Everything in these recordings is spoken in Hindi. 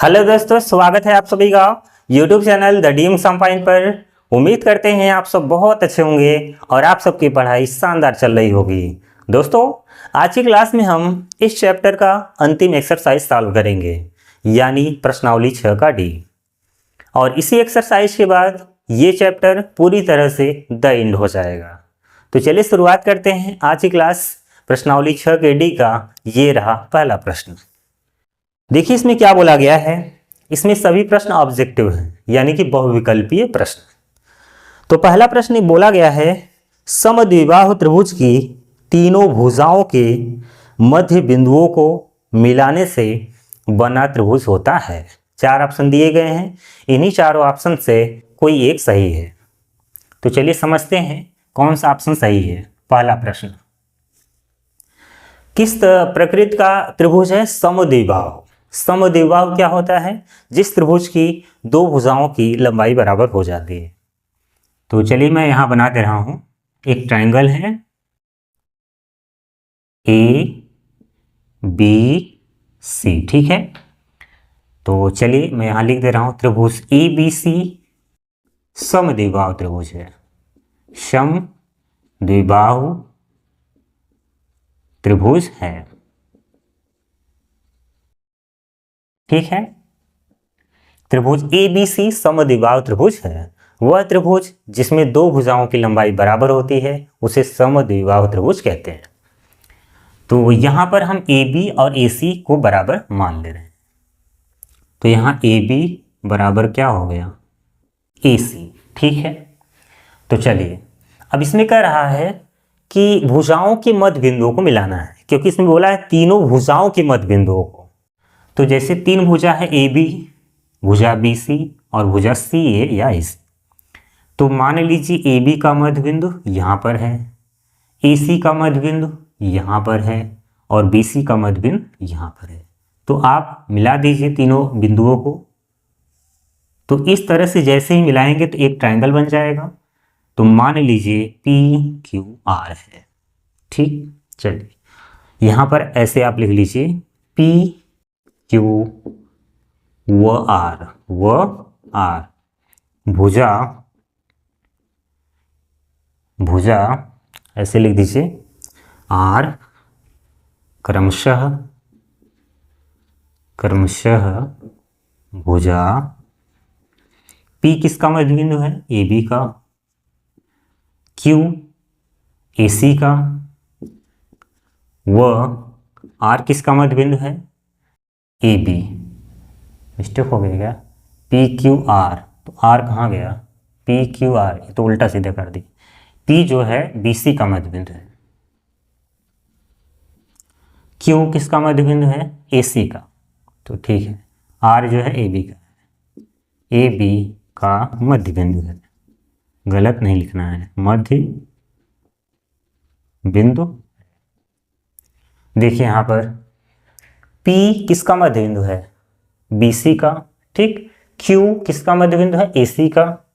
हेलो दोस्तों, स्वागत है आप सभी का YouTube channel the deem sum point पर। उम्मीद करते हैं आप सब बहुत अच्छे होंगे और आप सबकी पढ़ाई शानदार चल रही होगी। दोस्तों, आज की क्लास में हम इस चैप्टर का अंतिम एक्सरसाइज सॉल्व करेंगे, यानी प्रश्नावली 6 का डी। और इसी एक्सरसाइज के बाद ये चैप्टर पूरी तरह से द एंड हो जाएगा। तो चलिए शुरुआत करते हैं आज की क्लास। प्रश्नावली 6 के डी का ये रहा पहला प्रश्न। देखिए इसमें क्या बोला गया है। इसमें सभी प्रश्न ऑब्जेक्टिव हैं, यानी कि बहुविकल्पीय प्रश्न। तो पहला प्रश्न बोला गया है, समद्विबाहु त्रिभुज की तीनों भुजाओं के मध्य बिंदुओं को मिलाने से बना त्रिभुज होता है। 4 ऑप्शन दिए गए हैं, इन्हीं चारों ऑप्शन से कोई एक सही है। तो चलिए समझते हैं कौन सा ऑप्शन सही है। पहला प्रश्न, किस प्रकृति का त्रिभुज है? समद्विबाहु। समद्विबाहु क्या होता है? जिस त्रिभुज की दो भुजाओं की लंबाई बराबर हो जाती है। तो चलिए मैं यहां बना दे रहा हूं। एक ट्रायंगल है ए बी सी, ठीक है। तो चलिए मैं यहां लिख दे रहा हूं, त्रिभुज ए बी सी समद्विबाहु त्रिभुज है। समद्विबाहु त्रिभुज है, ठीक है। त्रिभुज ए बी सी समद्विबाहु त्रिभुज है। वह त्रिभुज जिसमें दो भुजाओं की लंबाई बराबर होती है उसे समद्विबाहु त्रिभुज कहते हैं। तो यहां पर हम ए बी और ए सी को बराबर मान ले रहे हैं। तो यहां ए बी बराबर क्या हो गया? ए सी, ठीक है। तो चलिए अब इसमें कह रहा है कि भुजाओं के मध्य बिंदुओं को मिलाना है, क्योंकि इसमें बोला है तीनों भुजाओं के मध्य बिंदुओं को। तो जैसे तीन भुजा है ए बी, भुजा बी सी और भुजा सी ए या ए सी। तो मान लीजिए ए बी का मध्य बिंदु यहाँ पर है, ए सी का मध्य बिंदु यहाँ पर है और बी सी का मध्य बिंदु यहाँ पर है। तो आप मिला दीजिए तीनों बिंदुओं को। तो इस तरह से जैसे ही मिलाएंगे तो एक ट्रायंगल बन जाएगा। तो मान लीजिए पी क्यू आर है, ठीक। चलिए यहाँ पर ऐसे आप लिख लीजिए, पी क्यू व आर भुजा ऐसे लिख दीजिए, आर क्रमशः भुजा पी किसका मध्य बिंदु है? ए बी का, क्यू ए सी का, व आर किसका मध्य बिंदु है? A B. मिस्टेक हो गया क्या? पी क्यू आर, तो आर कहाँ गया? पी क्यू आर, ये तो उल्टा सीधा कर दी। पी जो है बी सी का मध्य बिंदु है, क्यू किसका मध्य बिंदु है? ए सी का, तो ठीक है। आर जो है ए बी का है, ए बी का मध्य बिंदु है। गलत नहीं लिखना है, मध्य बिंदु। देखिए यहाँ पर P किसका मध्य बिंदु है? BC का, ठीक। Q किसका मध्य बिंदु है? AC का।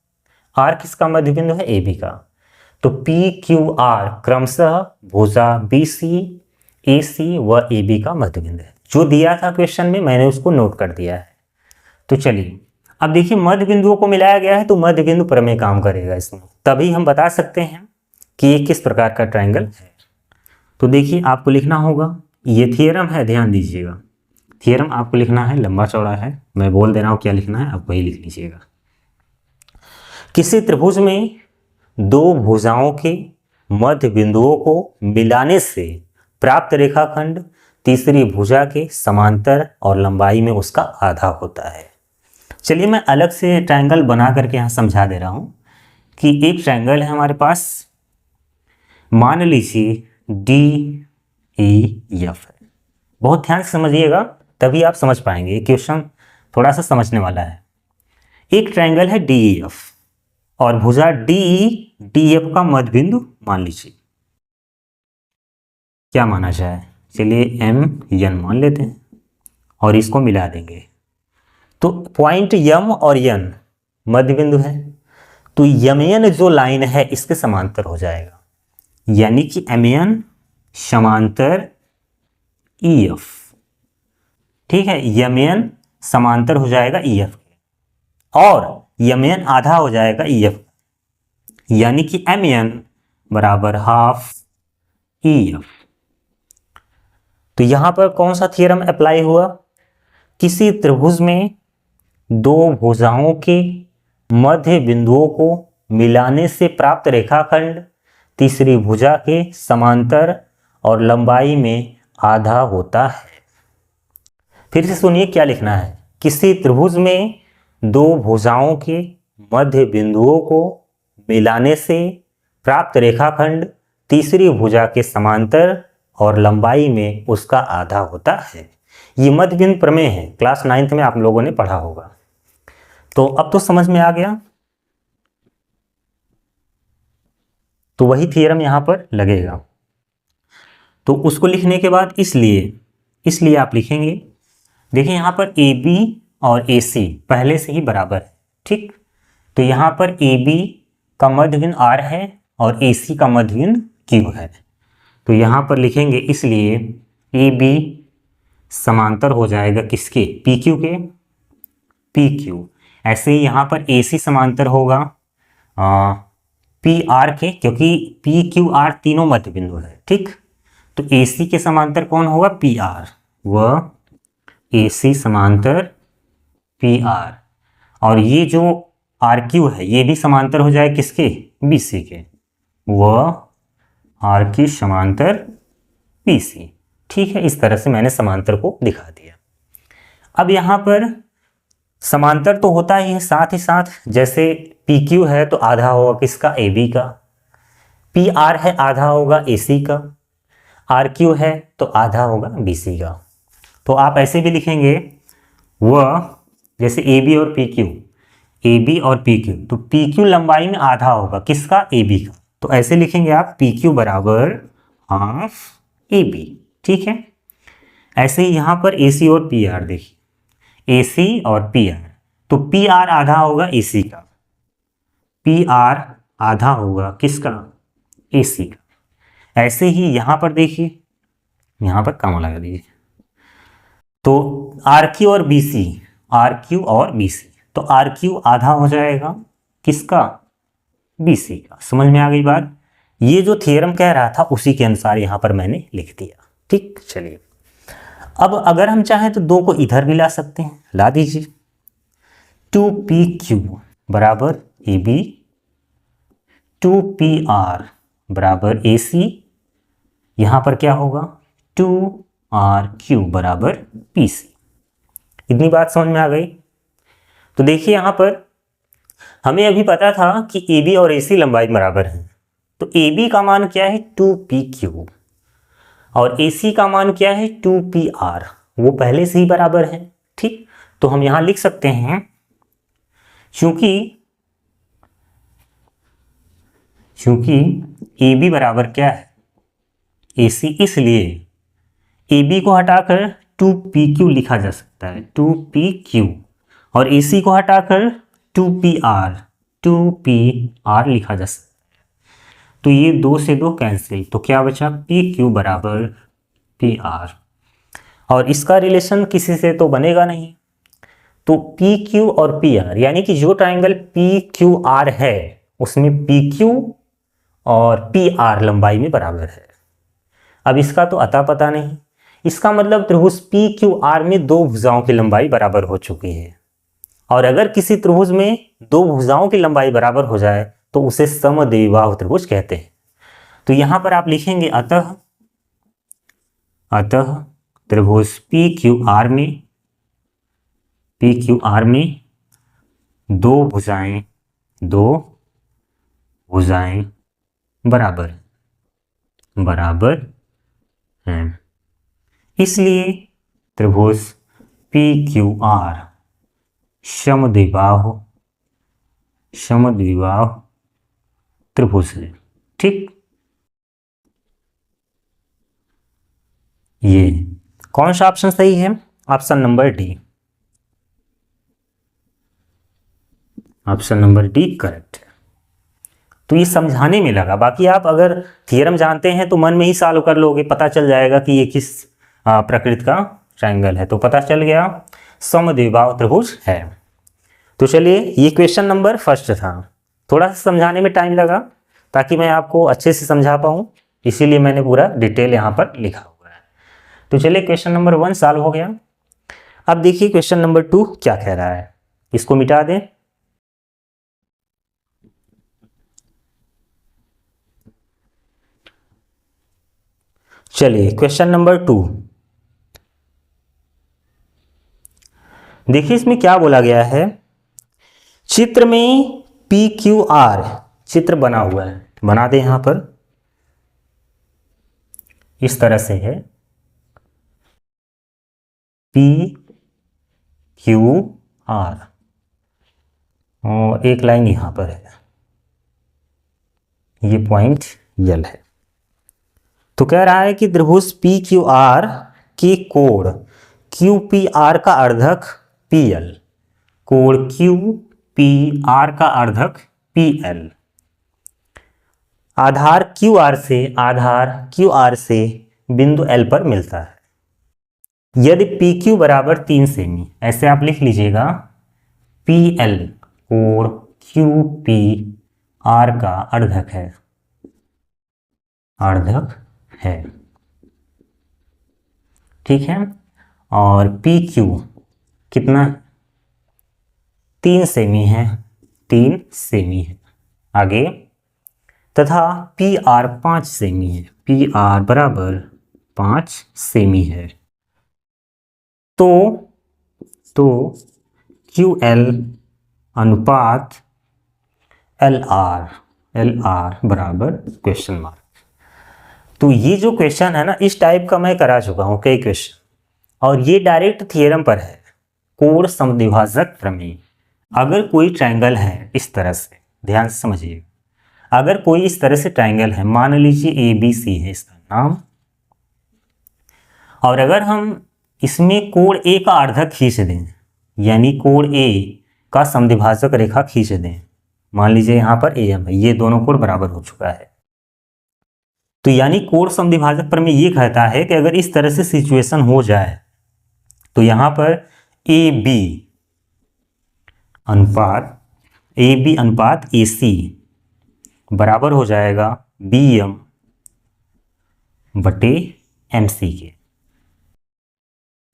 R किसका मध्य बिंदु है? AB का। तो P Q R क्रमशः भुजा BC AC व AB का मध्य बिंदु है। जो दिया था क्वेश्चन में मैंने उसको नोट कर दिया है। तो चलिए अब देखिए मध्य बिंदुओं को मिलाया गया है तो मध्य बिंदु प्रमेय काम करेगा इसमें, तभी हम बता सकते हैं कि ये किस प्रकार का ट्रायंगल है। तो देखिए आपको लिखना होगा, ये थियरम है, ध्यान दीजिएगा। थियरम आपको लिखना है, लंबा चौड़ा है, मैं बोल दे रहा हूँ क्या लिखना है, आप वही लिख लीजिएगा। किसी त्रिभुज में दो भुजाओं के मध्य बिंदुओं को मिलाने से प्राप्त रेखाखंड तीसरी भुजा के समांतर और लंबाई में उसका आधा होता है। चलिए मैं अलग से ट्रायंगल बना करके यहाँ समझा दे रहा हूँ कि एक ट्रायंगल है हमारे पास, मान लीजिए डी ई एफ है। बहुत ध्यान से समझिएगा तभी आप समझ पाएंगे, क्वेश्चन थोड़ा सा समझने वाला है। एक ट्रायंगल है डी ई एफ और भुजा डी एफ का मध्य बिंदु मान लीजिए, क्या माना जाए? चलिए एम एन मान लेते हैं और इसको मिला देंगे। तो पॉइंट यम और एन मध्य बिंदु है, तो यम एन जो लाइन है इसके समांतर हो जाएगा, यानी कि एम एन समांतर ई एफ, ठीक है। यम एन समांतर हो जाएगा EF के, और MN आधा हो जाएगा EF, यानी कि MN बराबर हाफ EF। तो यहां पर कौन सा थ्योरम अप्लाई हुआ? किसी त्रिभुज में दो भुजाओं के मध्य बिंदुओं को मिलाने से प्राप्त रेखाखंड तीसरी भुजा के समांतर और लंबाई में आधा होता है। फिर से सुनिए क्या लिखना है। किसी त्रिभुज में दो भुजाओं के मध्य बिंदुओं को मिलाने से प्राप्त रेखाखंड तीसरी भुजा के समांतर और लंबाई में उसका आधा होता है। ये मध्य बिंदु प्रमेय है, क्लास 9th में आप लोगों ने पढ़ा होगा। तो अब तो समझ में आ गया। तो वही थ्योरम यहां पर लगेगा। तो उसको लिखने के बाद इसलिए आप लिखेंगे, देखिए यहां पर AB और AC पहले से ही बराबर है, ठीक। तो यहां पर AB का मध्य बिंदु R है और AC का मध्य बिंदु Q है। तो यहां पर लिखेंगे, इसलिए AB समांतर हो जाएगा किसके? PQ के, PQ। ऐसे ही यहां पर AC समांतर होगा PR के, क्योंकि PQR तीनों मध्य बिंदु है, ठीक। तो AC के समांतर कौन होगा? PR, वह AC समांतर PR। और ये जो RQ है ये भी समांतर हो जाए किसके? BC के, वह RQ समांतर BC, ठीक है। इस तरह से मैंने समांतर को दिखा दिया। अब यहां पर समांतर तो होता ही है, साथ ही साथ जैसे PQ है तो आधा होगा किसका? AB का। PR है आधा होगा AC का। RQ है तो आधा होगा BC का। तो आप ऐसे भी लिखेंगे, वह जैसे AB और PQ, तो PQ लंबाई में आधा होगा किसका? AB का। तो ऐसे लिखेंगे आप PQ बराबर हाफ AB, ठीक है। ऐसे ही यहां पर AC और PR, देखिए AC और PR, तो PR आधा होगा AC का, PR आधा होगा किसका? AC का। ऐसे ही यहां पर देखिए, यहां पर कॉमा लगा दीजिए, तो RQ और BC, तो RQ आधा हो जाएगा किसका? BC का। समझ में आ गई बात? ये जो थ्योरम कह रहा था उसी के अनुसार यहां पर मैंने लिख दिया, ठीक। चलिए, अब अगर हम चाहें तो दो को इधर भी ला सकते हैं, ला दीजिए। 2PQ बराबर AB, 2PR बराबर AC, यहां पर क्या होगा? 2RQ बराबर PC। इतनी बात समझ में आ गई? तो देखिए यहां पर हमें अभी पता था कि AB और AC लंबाई बराबर है, तो AB का मान क्या है? 2PQ, और AC का मान क्या है? 2PR, वो पहले से ही बराबर है, ठीक। तो हम यहां लिख सकते हैं, चूंकि AB बराबर क्या है? AC, इसलिए AB को हटाकर 2PQ लिखा जा सकता है, 2PQ, और AC को हटाकर 2PR लिखा जा सकता है। तो ये दो से दो कैंसिल, तो क्या बचा? PQ बराबर PR, और इसका रिलेशन किसी से तो बनेगा नहीं। तो PQ और PR, यानी कि जो ट्राइंगल PQR है उसमें PQ और PR लंबाई में बराबर है। अब इसका तो अता पता नहीं, इसका मतलब त्रिभुज PQR में दो भुजाओं की लंबाई बराबर हो चुकी है, और अगर किसी त्रिभुज में दो भुजाओं की लंबाई बराबर हो जाए तो उसे समद्विबाहु त्रिभुज कहते हैं। तो यहां पर आप लिखेंगे, अतः त्रिभुज PQR में दो भुजाएं बराबर हैं, इसलिए त्रिभुज PQR समद्विबाहु त्रिभुज है, ठीक। ये कौन सा ऑप्शन सही है? Option number D, option number D correct है। तो ये समझाने में लगा, बाकी आप अगर थियरम जानते हैं तो मन में ही सॉल्व कर लोगे, पता चल जाएगा कि ये किस प्रकृति का ट्रायंगल है, तो पता चल गया। समद्विबाहु त्रिभुज है। तो चलिए, ये क्वेश्चन नंबर फर्स्ट था। थोड़ा सा समझाने में टाइम लगा ताकि मैं आपको अच्छे से समझा पाऊँ, इसीलिए मैंने पूरा डिटेल यहाँ पर लिखा हुआ है। तो चलिए, क्वेश्चन नंबर 1 सॉल्व हो गया। अब देखिए क्वेश्चन नंबर 2 क्या कह रहा है, इसको मिटा दें। चलिए, क्वेश्चन नंबर 2 देखिए, इसमें क्या बोला गया है। चित्र में पी क्यू आर चित्र बना हुआ है, बना दे यहां पर, इस तरह से है पी क्यू आर और एक लाइन यहां पर है, ये पॉइंट यल है। तो कह रहा है कि त्रिभुज पी क्यू आर के कोण क्यू पी आर का अर्धक पी एल, कोण क्यू पी आर का अर्धक पी एल, आधार क्यू आर से बिंदु एल पर मिलता है। यदि पी क्यू बराबर 3 सेमी, ऐसे आप लिख लीजिएगा, पी एल कोण क्यू पी आर का अर्धक है, ठीक है। और पी क्यू कितना, 3 सेमी है आगे, तथा पी आर 5 सेमी है, पी आर बराबर 5 सेमी है। तो क्यू एल अनुपात एल आर बराबर क्वेश्चन मार्क। तो ये जो क्वेश्चन है ना, इस टाइप का मैं करा चुका हूँ कई क्वेश्चन, और ये डायरेक्ट थियरम पर है, कोण समद्विभाजक प्रमेय। अगर कोई ट्रायंगल है इस तरह से, ध्यान से समझिए, अगर कोई इस तरह से ट्रायंगल है, मान लीजिए ए बी सी है इसका नाम, और अगर हम इसमें कोण ए का अर्धक खींच दें, यानी कोण ए का समद्विभाजक रेखा खींच दें, मान लीजिए यहाँ पर ए एम है, ये दोनों कोण बराबर हो चुका है। तो यानी कोण समद्विभाजक प्रमेय ये कहता है कि अगर इस तरह से सिचुएशन हो जाए तो यहाँ पर ए बी अनुपात ए सी बराबर हो जाएगा बी एम बटे एम सी के,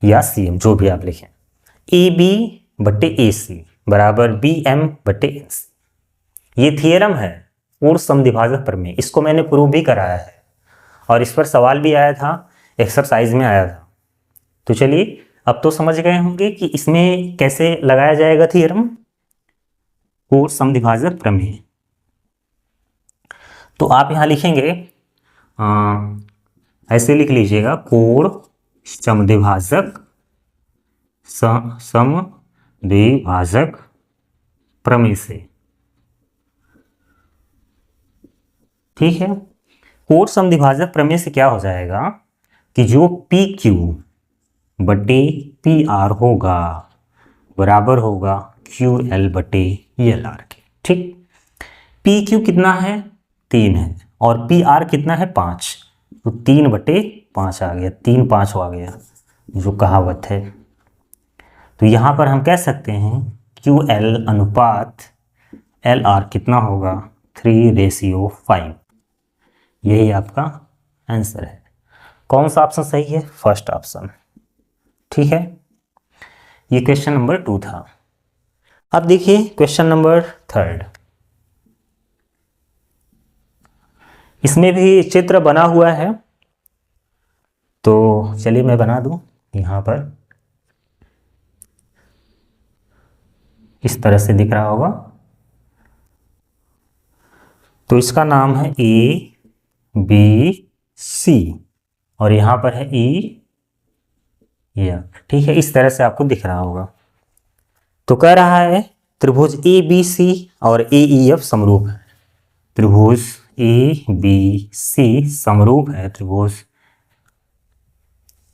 या सी एम, जो भी आप लिखें। ए बी बटे ए सी बराबर बी एम बटे एन सी। ये थियरम है कोण समद्विभाजक प्रमेय, इसको मैंने प्रूव भी कराया है और इस पर सवाल भी आया था, एक्सरसाइज में आया था। तो चलिए, अब तो समझ गए होंगे कि इसमें कैसे लगाया जाएगा थियरम कोण समद्विभाजक प्रमेय। तो आप यहां लिखेंगे, ऐसे लिख लीजिएगा, कोण समद्विभाजक प्रमेय से, ठीक है। कोण समद्विभाजक प्रमेय से क्या हो जाएगा कि जो पी क्यू बटे पी आर होगा बराबर होगा क्यू एल बटे एल आर के, ठीक। पी क्यू कितना है, 3 है, और पी आर कितना है, 5, तो 3 बटे 5 आ गया, 3 5 आ गया, जो कहावत है। तो यहाँ पर हम कह सकते हैं क्यू एल अनुपात एल आर कितना होगा, 3:5। यही आपका आंसर है। कौन सा ऑप्शन सही है, फर्स्ट ऑप्शन, ठीक है। ये क्वेश्चन नंबर 2 था। अब देखिए क्वेश्चन नंबर 3, इसमें भी चित्र बना हुआ है, तो चलिए मैं बना दूं। यहाँ पर इस तरह से दिख रहा होगा, तो इसका नाम है ए बी सी और यहाँ पर है ई एफ, ठीक है। इस तरह से आपको दिख रहा होगा। तो कह रहा है त्रिभुज ए बी सी और ए ई एफ समरूप है, त्रिभुज ए बी सी समरूप है त्रिभुज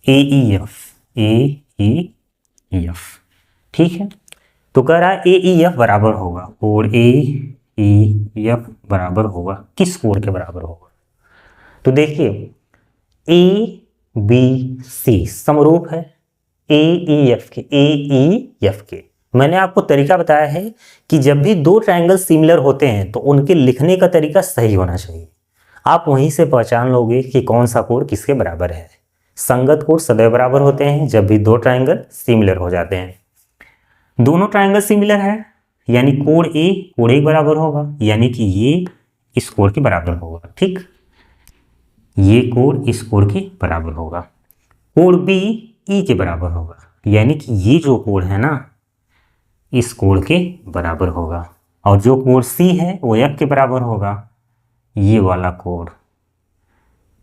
ए ई एफ, ठीक है। तो कह रहा है ए ई एफ बराबर होगा, कोण ए ई एफ बराबर होगा, किस कोण के बराबर होगा। तो देखिए ए बी सी समरूप है, AEF के, AEF के। मैंने आपको तरीका बताया है कि जब भी दो ट्रायंगल सिमिलर होते हैं तो उनके लिखने का तरीका सही होना चाहिए। आप वहीं से पहचान लोगे कि कौन सा कोण किसके बराबर है। संगत कोण सदैव बराबर होते हैं जब भी दो ट्रायंगल सिमिलर हो जाते हैं। दोनों ट्रायंगल सिमिलर है यानी कोण A कोण A बराबर होगा, यानी कि ये इस कोण के बराबर होगा। ठीक, ये कोण इस कोण के बराबर होगा। कोण B E के बराबर होगा, यानी कि ये जो कोण है ना इस कोण के बराबर होगा। और जो कोण C है वो F के बराबर होगा, ये वाला कोण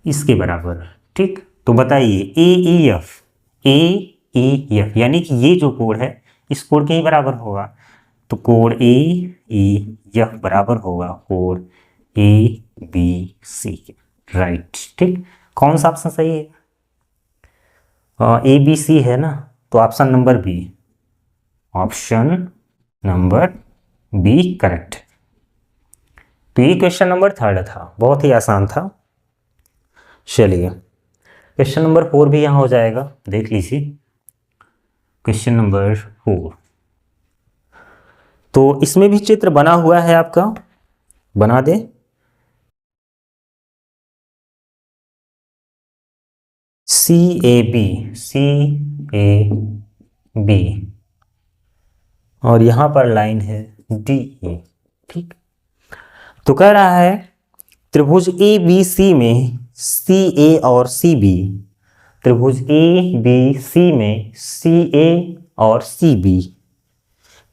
इसके बराबर। ठीक, तो बताइए AEF, AEF यानी कि ये जो कोण है इस कोण के ही बराबर होगा। तो कोण AEF बराबर होगा कोण ABC के। राइट, ठीक, कौन सा ऑप्शन सही है? ABC है ना, तो option number B, option number B correct. तो ये क्वेश्चन नंबर 3 था, बहुत ही आसान था। चलिए क्वेश्चन नंबर 4 भी यहाँ हो जाएगा, देख लीजिए। क्वेश्चन नंबर 4, तो इसमें भी चित्र बना हुआ है आपका, बना दे। CAB, CAB और यहां पर लाइन है DE। ठीक, तो कह रहा है त्रिभुज ABC में CA और CB, त्रिभुज ABC में CA और CB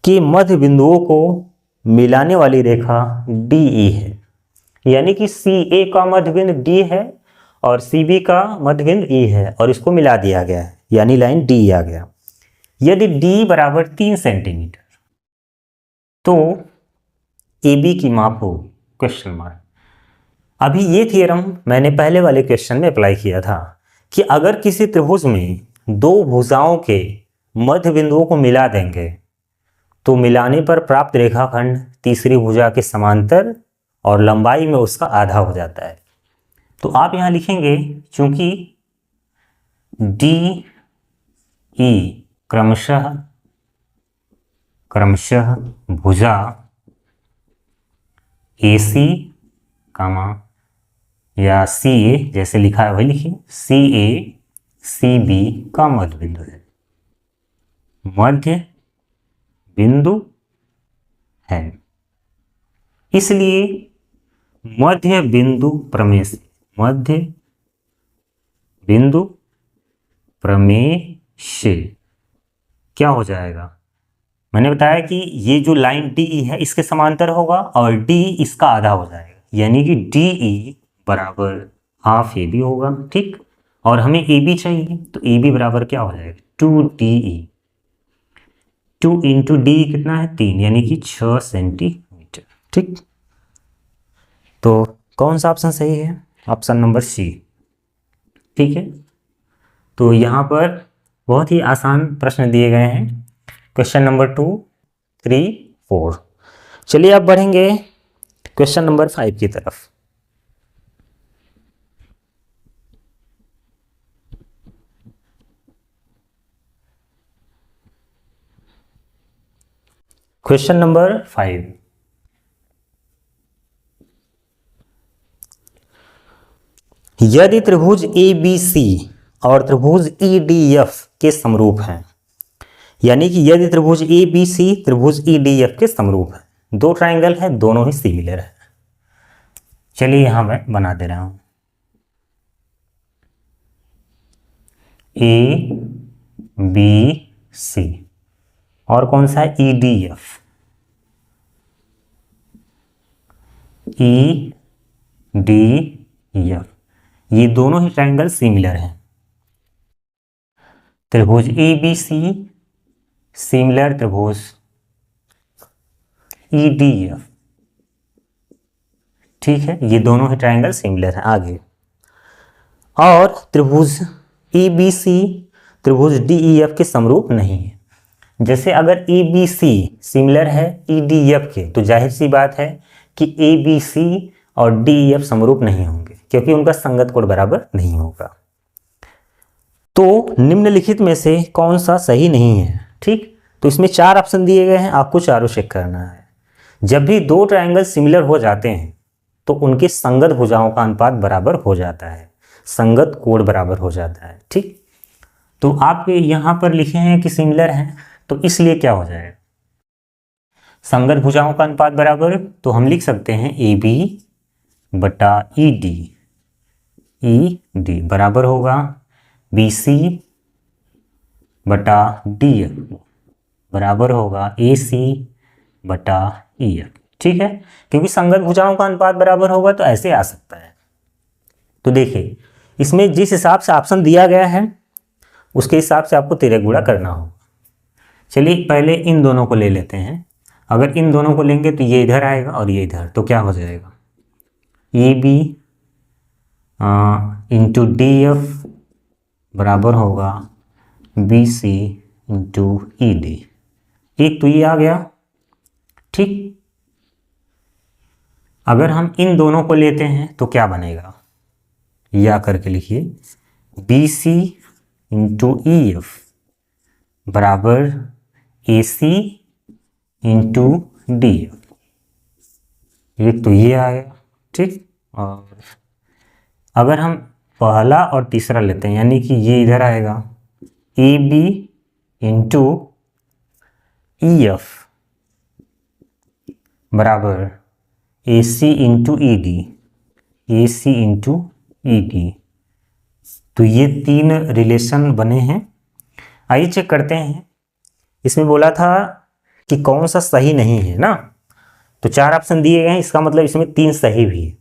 के मध्य बिंदुओं को मिलाने वाली रेखा DE है। यानी कि CA का मध्य बिंदु D है और CB का मध्य बिंदु E है और इसको मिला दिया गया है, यानी लाइन DE आ गया। यदि D बराबर 3 सेंटीमीटर तो AB की माप हो क्वेश्चन मार्क। अभी ये थियरम मैंने पहले वाले क्वेश्चन में अप्लाई किया था कि अगर किसी त्रिभुज में दो भुजाओं के मध्य बिंदुओं को मिला देंगे तो मिलाने पर प्राप्त रेखाखंड तीसरी भुजा के समांतर और लंबाई में उसका आधा हो जाता है। तो आप यहां लिखेंगे चूंकि DE क्रमशः भुजा AC या CA जैसे लिखा है वही लिखिए, CA CB का मध्य बिंदु है, मध्य बिंदु है। इसलिए मध्य बिंदु प्रमेय से, मध्य बिंदु प्रमेय से क्या हो जाएगा? मैंने बताया कि ये जो लाइन DE है इसके समांतर होगा और D इसका आधा हो जाएगा, यानी कि DE बराबर हाफ AB होगा। ठीक, और हमें AB चाहिए तो AB बराबर क्या हो जाएगा? 2DE। 2 इंटू D कितना है? 3, यानी कि 6 सेंटीमीटर। ठीक, तो कौन सा ऑप्शन सही है? Option number C। ठीक है, तो यहाँ पर बहुत ही आसान प्रश्न दिए गए हैं, क्वेश्चन नंबर 2, 3, 4। चलिए अब बढ़ेंगे क्वेश्चन नंबर 5 की तरफ। क्वेश्चन नंबर 5, यदि त्रिभुज ABC और त्रिभुज EDF के समरूप हैं, यानी कि यदि त्रिभुज ABC त्रिभुज EDF के समरूप है, दो ट्रायंगल है, दोनों ही सिमिलर है। चलिए यहां मैं बना दे रहा हूं ABC और कौन सा है? EDF, EDF, ये दोनों ही ट्रायंगल सिमिलर हैं। त्रिभुज ABC सिमिलर त्रिभुज EDF। ठीक है, ये दोनों ही ट्रायंगल सिमिलर हैं। आगे, और त्रिभुज ABC त्रिभुज DEF के समरूप नहीं है। जैसे अगर ABC सिमिलर है EDF के तो जाहिर सी बात है कि ABC और DEF समरूप नहीं होंगे क्योंकि उनका संगत कोण बराबर नहीं होगा। तो निम्नलिखित में से कौन सा सही नहीं है, ठीक। तो इसमें 4 ऑप्शन दिए गए हैं, आपको चारों चेक करना है। जब भी दो ट्रायंगल सिमिलर हो जाते हैं तो उनके संगत भुजाओं का अनुपात बराबर हो जाता है, संगत कोण बराबर हो जाता है, ठीक। तो आप यहाँ पर लिखे हैं कि सिमिलर हैं, तो इसलिए क्या हो जाएगा, संगत भुजाओं का अनुपात बराबर, तो हम लिख सकते हैं ए बी बटा ई डी बराबर होगा बी सी बटा डी एफ बराबर होगा ए सी बटा ई एफ, ठीक है। क्योंकि संगत भुजाओं का अनुपात बराबर होगा तो ऐसे आ सकता है। तो देखिए इसमें जिस हिसाब से ऑप्शन दिया गया है उसके हिसाब से आपको तिर्यक गुणा करना होगा। चलिए पहले इन दोनों को ले लेते हैं। अगर इन दोनों को लेंगे तो ये इधर आएगा और ये इधर, तो क्या हो जाएगा, A B into D F बराबर होगा B C into E D. एक तो ये आ गया, ठीक। अगर हम इन दोनों को लेते हैं तो क्या बनेगा, या करके लिखिए B C into E F बराबर A C into D F. एक तो ये आ गया, ठीक। और अगर हम पहला और तीसरा लेते हैं यानी कि ये इधर आएगा A B into E F बराबर A C into E D, A C into E D. तो ये 3 रिलेशन बने हैं। आइए चेक करते हैं। इसमें बोला था कि कौन सा सही नहीं है ना, तो 4 ऑप्शन दिए गए हैं, इसका मतलब इसमें 3 सही भी है।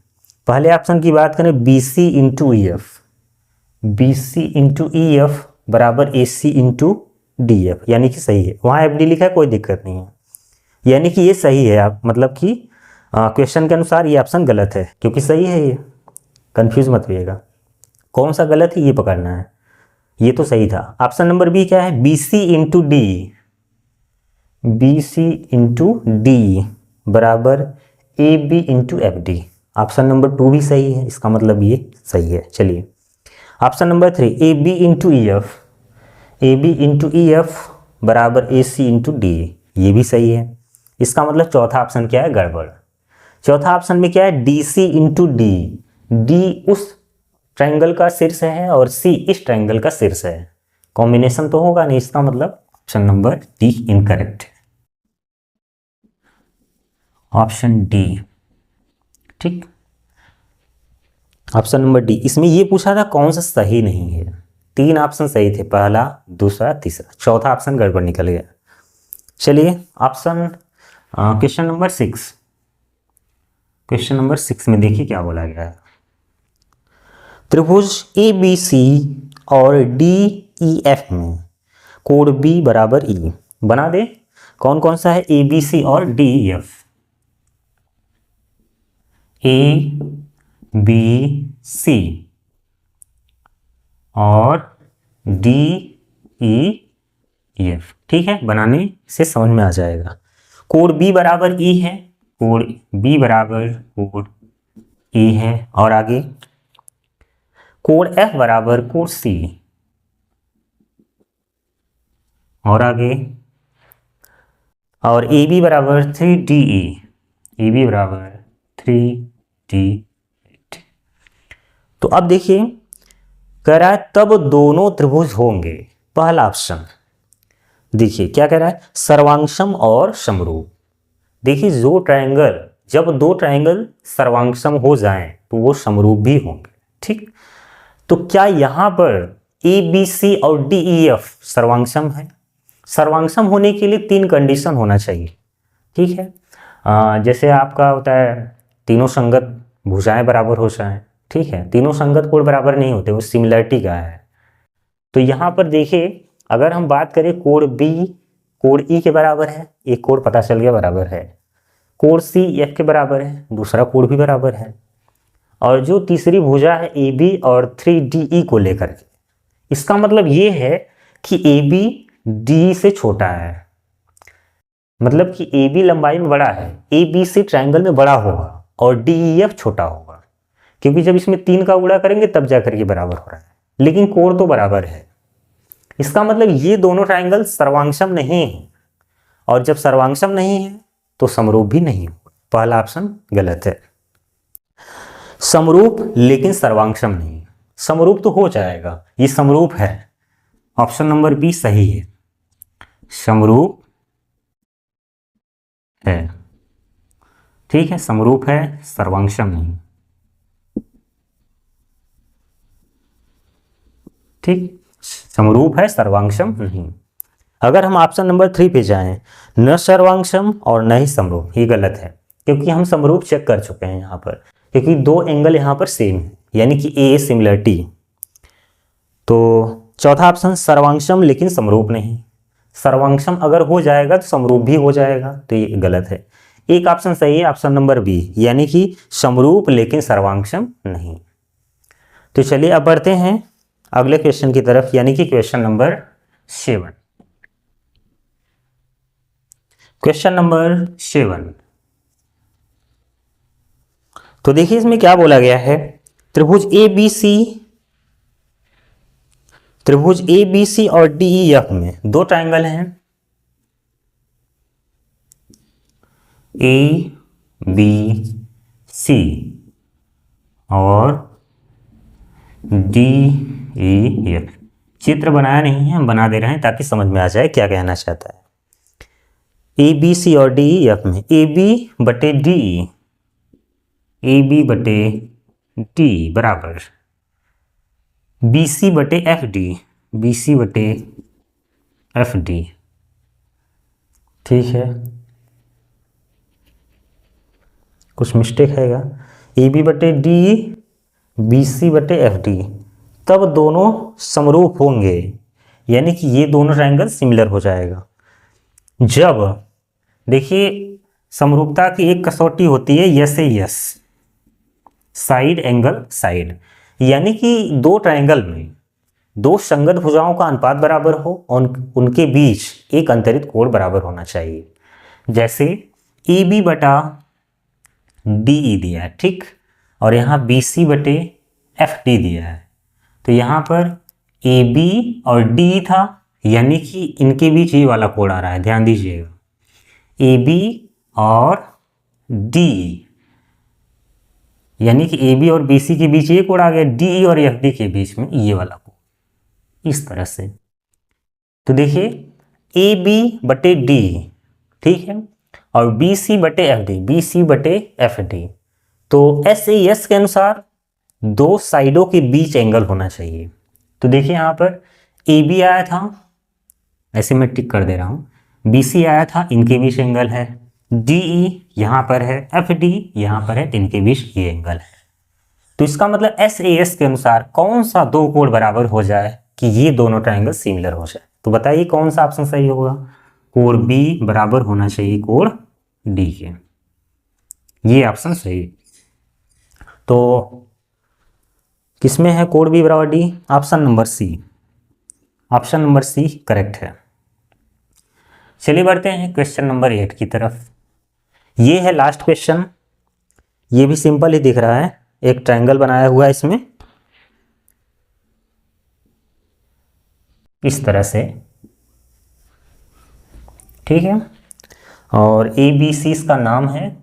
पहले ऑप्शन की बात करें B C into E F, B C into E F बराबर A C into D F, यानी कि सही है। वहाँ एफ डी लिखा है, कोई दिक्कत नहीं है, यानी कि ये सही है। आप मतलब कि क्वेश्चन के अनुसार ये ऑप्शन गलत है, क्योंकि सही है ये, कंफ्यूज मत होइएगा। कौन सा गलत है ये पकड़ना है, ये तो सही था। ऑप्शन नंबर बी क्या है, B C into D, B C into D बराबर A B into F D. Option number 2 भी सही है, इसका मतलब ये सही है। चलिए option number 3 A B into E F, A B into E F बराबर ए सी इंटू डी, ये भी सही है। इसका मतलब चौथा ऑप्शन क्या है, गड़बड़। चौथा ऑप्शन में क्या है, D C into D, D उस ट्रायंगल का शीर्ष है और सी इस ट्रायंगल का शीर्ष है, कॉम्बिनेशन तो होगा नहीं। इसका मतलब ऑप्शन नंबर डी इनकरेक्ट है, ऑप्शन डी, ठीक। Option number D. इसमें ये पूछा था कौन सा सही नहीं है, 3 ऑप्शन सही थे, पहला दूसरा तीसरा, चौथा ऑप्शन गड़बड़ निकल गया। चलिए option question number 6, question number 6 में देखिए क्या बोला गया है। त्रिभुज ए बी सी और डी ई एफ में कोण बी बराबर ई बना दे। कौन कौन सा है, ए बी सी और D E F, A B C और डी ई एफ, ठीक है। बनाने से समझ में आ जाएगा। कोण बी बराबर ई है, कोण बी बराबर कोण ई है, और आगे कोण एफ बराबर कोण सी, और आगे और ए बी बराबर 3DE, ए बी बराबर 3D8। तो अब देखिए कह रहा है तब दोनों त्रिभुज होंगे। पहला ऑप्शन देखिए क्या कह रहा है, सर्वांगसम और समरूप। देखिए जो ट्रायंगल, जब 2 ट्रायंगल सर्वांगसम हो जाएं तो वो समरूप भी होंगे, ठीक। तो क्या यहाँ पर ए बी सी और डी ई एफ सर्वांगसम है? सर्वांगसम होने के लिए 3 कंडीशन होना चाहिए, ठीक है। जैसे आपका होता है तीनों संगत भुजाएं बराबर हो जाएं, ठीक है। तीनों संगत कोण बराबर नहीं होते, वो सिमिलरिटी का है। तो यहाँ पर देखिए अगर हम बात करें कोण बी कोण ई के बराबर है, एक कोण पता चल गया बराबर है, कोण सी एफ के बराबर है, दूसरा कोण भी बराबर है, और जो तीसरी भुजा है ए बी और 3DE को लेकर के, इसका मतलब ये है कि ए बी डी से छोटा है, मतलब कि ए बी लंबाई में बड़ा है, ए बी सी ट्रायंगल में बड़ा होगा और डी ई एफ छोटा होगा, क्योंकि जब इसमें 3 का गुणा करेंगे तब जाकर के बराबर हो रहा है, लेकिन कोण तो बराबर है। इसका मतलब ये दोनों ट्राइंगल सर्वांगसम नहीं है, और जब सर्वांगसम नहीं है तो समरूप भी नहीं होगा। पहला ऑप्शन गलत है। समरूप लेकिन सर्वांगसम नहीं, समरूप तो हो जाएगा, ये समरूप है। ऑप्शन नंबर बी सही है, समरूप है। ठीक है, समरूप है, सर्वांगसम नहीं। ठीक, समरूप है, सर्वांगसम नहीं। अगर हम ऑप्शन नंबर 3 पे जाएं, न सर्वांगसम और न ही समरूप, ये गलत है, क्योंकि हम समरूप चेक कर चुके हैं यहाँ पर, क्योंकि दो एंगल यहाँ पर सेम है, यानी कि ए सिमिलर टी। तो चौथा ऑप्शन सर्वांगसम लेकिन समरूप नहीं, सर्वांगसम अगर हो जाएगा तो समरूप भी हो जाएगा, तो ये गलत है। एक ऑप्शन सही है, ऑप्शन नंबर बी, यानी कि समरूप लेकिन सर्वांगसम नहीं। तो चलिए अब बढ़ते हैं अगले क्वेश्चन की तरफ, यानी कि क्वेश्चन नंबर 7। क्वेश्चन नंबर 7, तो देखिए इसमें क्या बोला गया है। त्रिभुज ए बी सी और डी ई एफ में दो ट्राइंगल हैं, ए बी सी और डी ई एफ। चित्र बनाया नहीं है, हम बना दे रहे हैं ताकि समझ में आ जाए क्या कहना चाहता है। ए बी सी और डी ई एफ में ए बी बटे डी, ए बी बटे डी बराबर बी सी बटे एफ डी, बी सी बटे एफ डी। ठीक है, कुछ मिस्टेक हैगा। ए बी बटे डी, बी सी बटे एफ डी, तब दोनों समरूप होंगे, यानी कि ये दोनों ट्राइंगल सिमिलर हो जाएगा। जब देखिए समरूपता की एक कसौटी होती है यस से यस, साइड एंगल साइड, यानी कि दो ट्राइंगल में दो संगत भुजाओं का अनुपात बराबर हो और उनके बीच एक अंतरित कोण बराबर होना चाहिए। जैसे ए बी बटा डी ई दिया है, ठीक, और यहाँ बी सी बटे एफ डी दिया है, तो यहाँ पर ए बी और डी था, यानी कि इनके बीच ये वाला कोण आ रहा है, ध्यान दीजिएगा, ए बी और डी, यानी कि ए बी और बी सी के बीच ये कोण आ गया, डी ई और एफ डी के बीच में ये वाला कोण, इस तरह से। तो देखिए ए बी बटे डी, ठीक है, और बी सी बटे एफ डी, बी सी बटे एफ डी, तो एस ए एस के अनुसार दो साइडों के बीच एंगल होना चाहिए। तो देखिए यहाँ पर ए बी आया था, ऐसे मैं टिक कर दे रहा हूँ, बी सी आया था, इनके बीच एंगल है, डी ई यहाँ पर है, एफ डी यहाँ पर है, इनके बीच ये एंगल है। तो इसका मतलब एस ए एस के अनुसार कौन सा दो कोण बराबर हो जाए कि ये दोनों ट्राइंगल सिमिलर हो जाए, तो बताइए कौन सा ऑप्शन सही होगा। कोण बी बराबर होना चाहिए कोण डी के, ये ऑप्शन सही। तो किसमें है कोण बी बराबर D, option number C, option number C correct है। चलिए बढ़ते हैं क्वेश्चन नंबर 8 की तरफ। ये है लास्ट क्वेश्चन, ये भी सिंपल ही दिख रहा है, एक ट्रायंगल बनाया हुआ है इसमें इस तरह से, ठीक है, और ए बी सी इसका नाम है,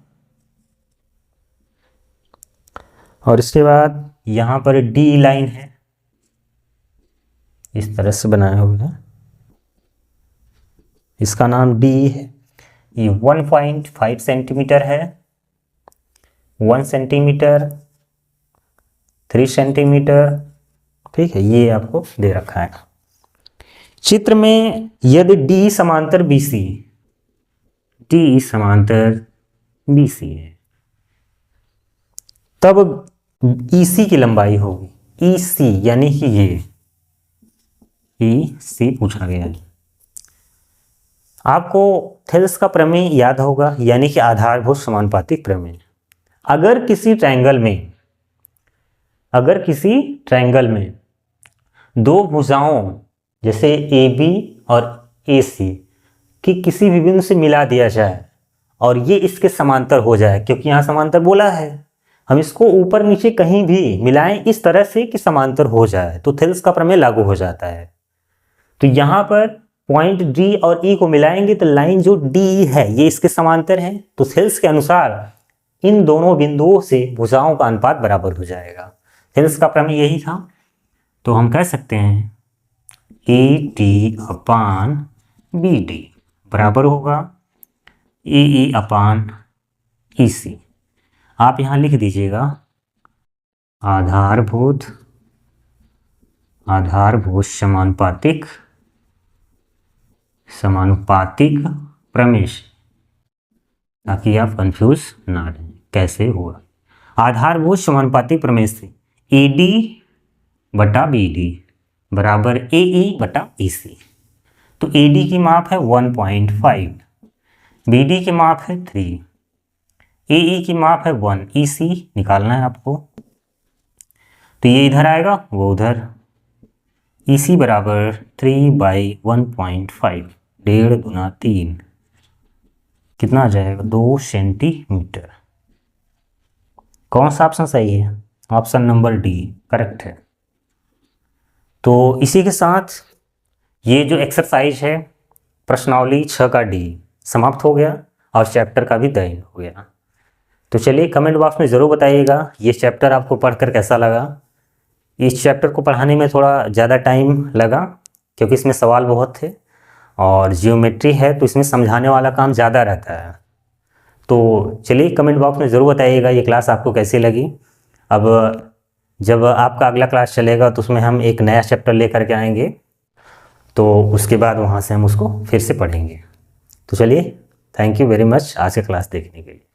और इसके बाद यहां पर डी लाइन है, इस तरह से बनाया हुआ है, इसका नाम डी है। ये 1.5 सेंटीमीटर है, 1 सेंटीमीटर, 3 सेंटीमीटर, ठीक है, ये आपको दे रखा है। चित्र में यदि डी समांतर बी सी, डी समांतर बी सी है, तब ई सी की लंबाई होगी, ई सी, यानी कि ये ई सी पूछा गया है। आपको थेल्स का प्रमेय याद होगा, यानी कि आधारभूत समानुपातिक प्रमेय। अगर किसी ट्रायंगल में दो भुजाओं जैसे ए बी और ए सी की किसी भी बिंदु से मिला दिया जाए और ये इसके समांतर हो जाए, क्योंकि यहाँ समांतर बोला है, हम इसको ऊपर नीचे कहीं भी मिलाएं इस तरह से कि समांतर हो जाए, तो थेल्स का प्रमेय लागू हो जाता है। तो यहाँ पर पॉइंट डी और ई को मिलाएंगे तो लाइन जो डी है ये इसके समांतर है, तो थेल्स के अनुसार इन दोनों बिंदुओं से भुजाओं का अनुपात बराबर हो जाएगा। थेल्स का प्रमेय यही था। तो हम कह सकते हैं A T upon B D बराबर होगा ए ई अपान ई सी। आप यहाँ लिख दीजिएगा आधारभूत समानुपातिक प्रमेय, ताकि आप कंफ्यूज ना रहें कैसे हुआ। आधारभूत समानुपातिक प्रमेय से ए डी बटा बी डी बराबर ए ई बटा ई सी। तो ए डी की माप है 1.5, बी डी की माप है 3, ए ई की माप है 1, ई सी निकालना है आपको। तो ये इधर आएगा वो उधर, ई सी बराबर 3/1.5, 1.5 गुना 3 कितना आ जाएगा 2 सेंटीमीटर। कौन सा ऑप्शन सही है? ऑप्शन नंबर डी करेक्ट है। तो इसी के साथ ये जो एक्सरसाइज है प्रश्नावली 6 का डी समाप्त हो गया और चैप्टर का भी दयन हो गया। तो चलिए कमेंट बॉक्स में ज़रूर बताइएगा ये चैप्टर आपको पढ़कर कैसा लगा। इस चैप्टर को पढ़ाने में थोड़ा ज़्यादा टाइम लगा क्योंकि इसमें सवाल बहुत थे और जियोमेट्री है तो इसमें समझाने वाला काम ज़्यादा रहता है। तो चलिए कमेंट बॉक्स में ज़रूर बताइएगा ये क्लास आपको कैसी लगी। अब जब आपका अगला क्लास चलेगा तो उसमें हम एक नया चैप्टर लेकर के आएंगे, तो उसके बाद वहाँ से हम उसको फिर से पढ़ेंगे। तो चलिए थैंक यू वेरी मच आज का क्लास देखने के लिए।